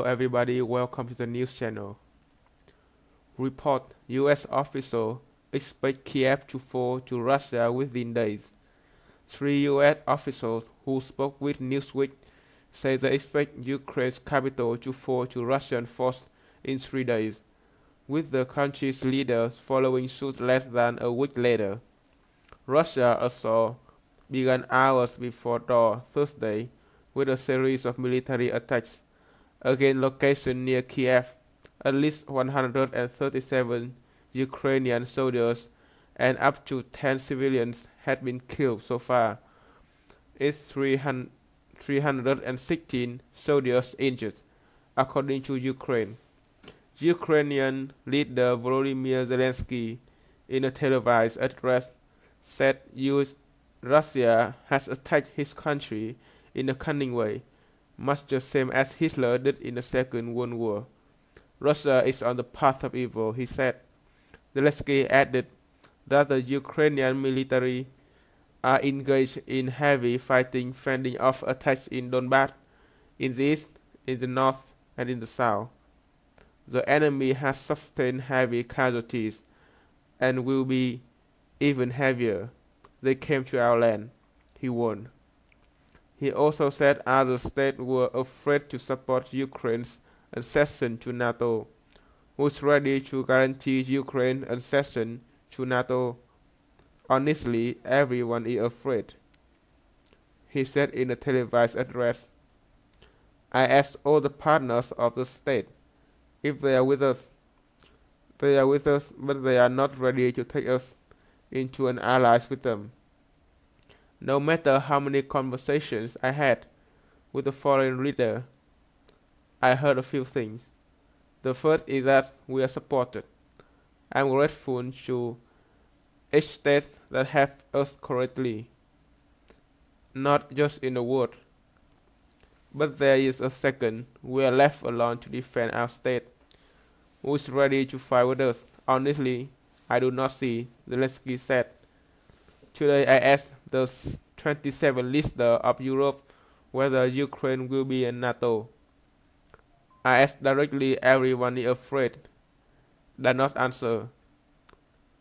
everybody, welcome to the news channel. Report: US officials expect Kyiv to fall to Russia within days. 3 US officials who spoke with Newsweek say they expect Ukraine's capital to fall to Russian force in 3 days, with the country's leader following suit less than a week later. Russia also began hours before dawn Thursday with a series of military attacks against locations near Kyiv. At least 137 Ukrainian soldiers and up to 10 civilians had been killed so far. It's 316 soldiers injured, according to Ukraine. Ukrainian leader Volodymyr Zeleneskyy, in a televised address, said Russia has attacked his country in a cunning way, much the same as Hitler did in the Second World War. Russia is on the path of evil, he said. Zelenskyy added that the Ukrainian military are engaged in heavy fighting, fending off attacks in Donbas, in the east, in the north, and in the south. The enemy has sustained heavy casualties and will be even heavier. They came to our land, he warned. He also said other states were afraid to support Ukraine's accession to NATO, who is ready to guarantee Ukraine accession to NATO. Honestly, everyone is afraid, he said in a televised address. I asked all the partners of the state if they are with us. They are with us, but they are not ready to take us into an alliance with them. No matter how many conversations I had with a foreign leader, I heard a few things. The first is that we are supported. I am grateful to each state that helped us correctly, not just in the word. But there is a second: we are left alone to defend our state. Who is ready to fight with us? Honestly, I do not see, Zelenskyy said. Today I asked the 27 leaders of Europe whether Ukraine will be in NATO. I asked directly. Everyone is afraid. They not answer.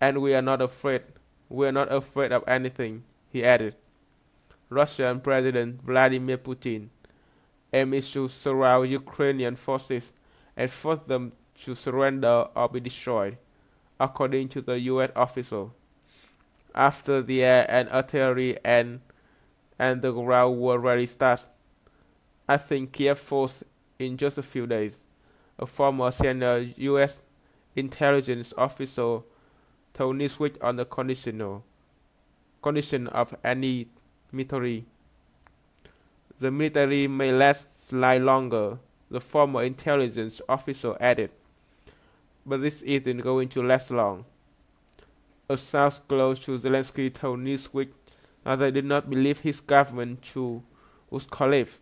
And we are not afraid. We are not afraid of anything, he added. Russian President Vladimir Putin aims to surround Ukrainian forces and force them to surrender or be destroyed, according to the US official. After the air and artillery and the ground war rally starts, I think Kyiv falls in just a few days, a former senior US intelligence official told Newsweek on the condition of any military. The military may last slightly longer, the former intelligence official added, but this isn't going to last long. A source close to Zelenskyy told Newsweek that they did not believe his government would collapse.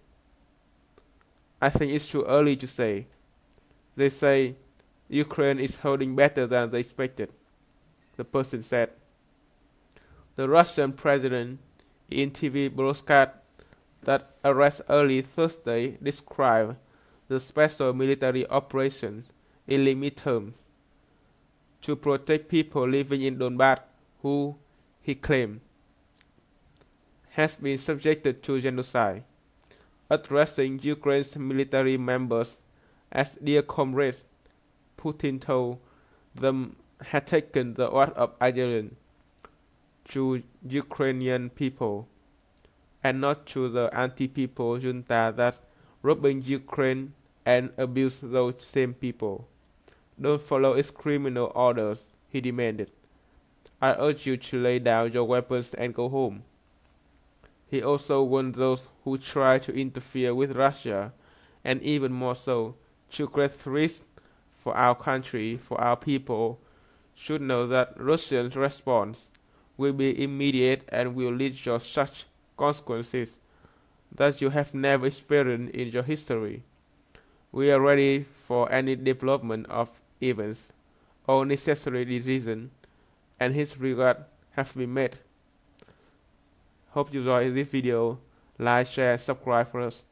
I think it's too early to say. They say Ukraine is holding better than they expected, the person said. The Russian president, in TV broadcast that arrest early Thursday, described the special military operation in limited terms to protect people living in Donbas who, he claimed, has been subjected to genocide. Addressing Ukraine's military members as dear comrades, Putin told them had taken the oath of allegiance to Ukrainian people and not to the anti-people junta that robbing Ukraine and abuse those same people. Don't follow its criminal orders, he demanded. I urge you to lay down your weapons and go home. He also warned those who try to interfere with Russia, and even more so, to create risk for our country, for our people, should know that Russia's response will be immediate and will lead to such consequences that you have never experienced in your history. We are ready for any development of events. All necessary decisions and his regard have been made. Hope you enjoyed this video. Like, share, subscribe for us.